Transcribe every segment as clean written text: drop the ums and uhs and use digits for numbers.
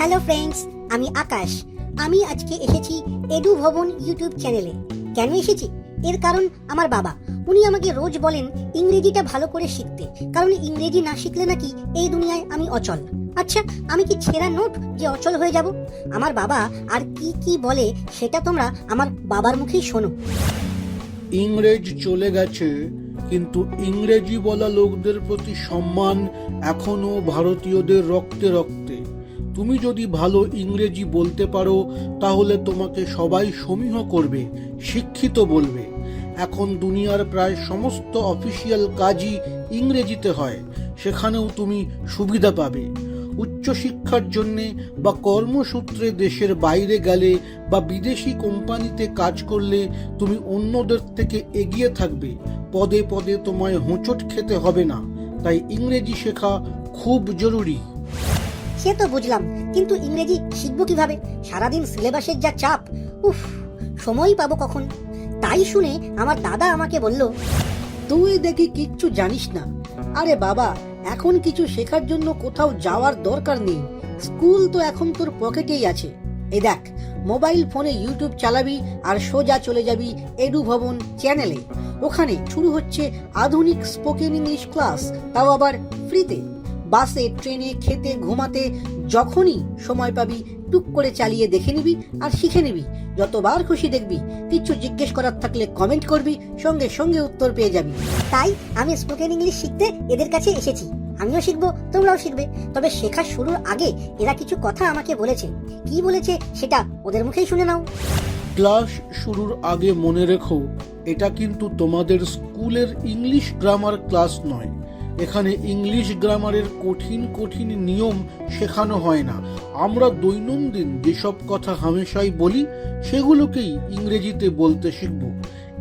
Hello friends, আমি আকাশ। আমি আজকে এসেছি এডু ভবন ইউটিউব চ্যানেলে। কেন এসেছি? এর কারণ আমার বাবা। উনি আমাকে রোজ বলেন ইংরেজিটা ভালো করে শিখতে, কারণ ইংরেজি না শিখলে নাকি এই দুনিয়ায় আমি অচল। আচ্ছা, আমি কি ছেঁড়া নোট যে অচল হয়ে যাব? আমার বাবা আর কি কি বলে সেটা তোমরা আমার বাবার মুখেই শোনো। ইংরেজ চলে গেছে, কিন্তু ইংরেজি বলা লোকদের প্রতি সম্মান এখনো ভারতীয়দের রক্তে রক্তে। তুমি যদি ভালো ইংরেজি বলতে পারো তাহলে তোমাকে সবাই সমীহ করবে, শিক্ষিত বলবে। এখন দুনিয়ার প্রায় সমস্ত অফিসিয়াল কাজই ইংরেজিতে হয়, সেখানেও তুমি সুবিধা পাবে। উচ্চশিক্ষার জন্যে বা কর্মসূত্রে দেশের বাইরে গেলে বা বিদেশি কোম্পানিতে কাজ করলে তুমি অন্যদের থেকে এগিয়ে থাকবে। পদে পদে তোমায় হোঁচট খেতে হবে না। তাই ইংরেজি শেখা খুব জরুরি। সে তো বুঝলাম, কিন্তু ইংরেজি শিখবো কিভাবে? সারাদিন সিলেবাসের যা চাপ, উফ, সময় পাবো কখন? তাই শুনে আমার দাদা আমাকে বলল, তুই দেখি কিচ্ছু জানিস না। আরে বাবা, এখন কিছু শেখার জন্য কোথাও যাওয়ার দরকার নেই। স্কুল তো এখন তোর পকেটেই আছে। এই দেখ, মোবাইল ফোনে ইউটিউব চালাবি আর সোজা চলে যাবি এডু ভবন চ্যানেলে। ওখানে শুরু হচ্ছে আধুনিক স্পোকেন ইংলিশ ক্লাস, তাও আবার ফ্রিতে। বাসে, ট্রেনে, খেতে, ঘুমাতে যখনই সময় পাবি টুক করে চালিয়ে দেখে নিবি আর শিখে নিবি। যতবার খুশি দেখবি, কিছু জিজ্ঞেস করার থাকলে কমেন্ট করবি, সঙ্গে সঙ্গে উত্তর পেয়ে যাবি। তাই আমি স্পোকেন ইংলিশ শিখতে এদের কাছে এসেছি। আমিও শিখবো, তোমরাও শিখবে। তবে শেখা শুরুর আগে এরা কিছু কথা আমাকে বলেছে। কি বলেছে সেটা ওদের মুখেই শুনে নাও। ক্লাস শুরুর আগে মনে রেখো, এটা কিন্তু তোমাদের স্কুলের ইংলিশ গ্রামার ক্লাস নয়। এখানে ইংলিশ গ্রামারের কঠিন কঠিন নিয়ম শেখানো হয় না। আমরা দৈনন্দিন যেসব কথা হামেশাই বলি সেগুলোকেই ইংরেজিতে বলতে শিখব।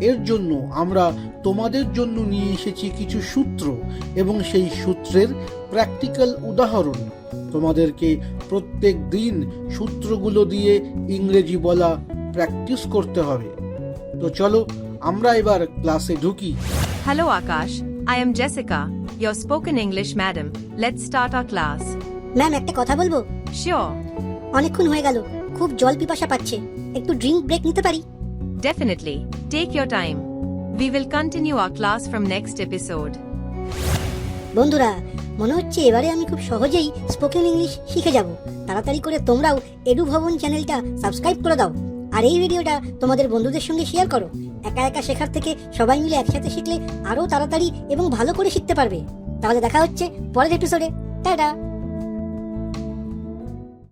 এর জন্য আমরা তোমাদের জন্য নিয়ে এসেছি কিছু সূত্র এবং সেই সূত্রের প্র্যাকটিক্যাল উদাহরণ। তোমাদেরকে প্রত্যেক দিন সূত্রগুলো দিয়ে ইংরেজি বলা প্র্যাকটিস করতে হবে। তো চলো আমরা এবার ক্লাসে ঢুকি। Hello Akash, I am Jessica, your spoken English madam. Let's start our class. Ma'am, একটা কথা বলবো? Sure, অনেকক্ষণ হয়ে গেল, খুব জল পিপাসা পাচ্ছে। একটু ড্রিঙ্ক ব্রেক নিতে পারি? definitely. Take your time. We will continue our class from next episode. বন্ধুরা, মনে হচ্ছে এবারে আমি খুব সহজেই স্পোকেন ইংলিশ শিখে যাব। তাড়াতাড়ি করে তোমরাও এডু ভবন চ্যানেলটা সাবস্ক্রাইব করে দাও আর এই ভিডিওটা তোমাদের বন্ধুদের সঙ্গে শেয়ার করো। একা একা শেখার থেকে সবাই মিলে একসাথে শিখলে আরো তাড়াতাড়ি এবং ভালো করে শিখতে পারবে। তাহলে দেখা হচ্ছে পরের এপিসোডে। টাটা।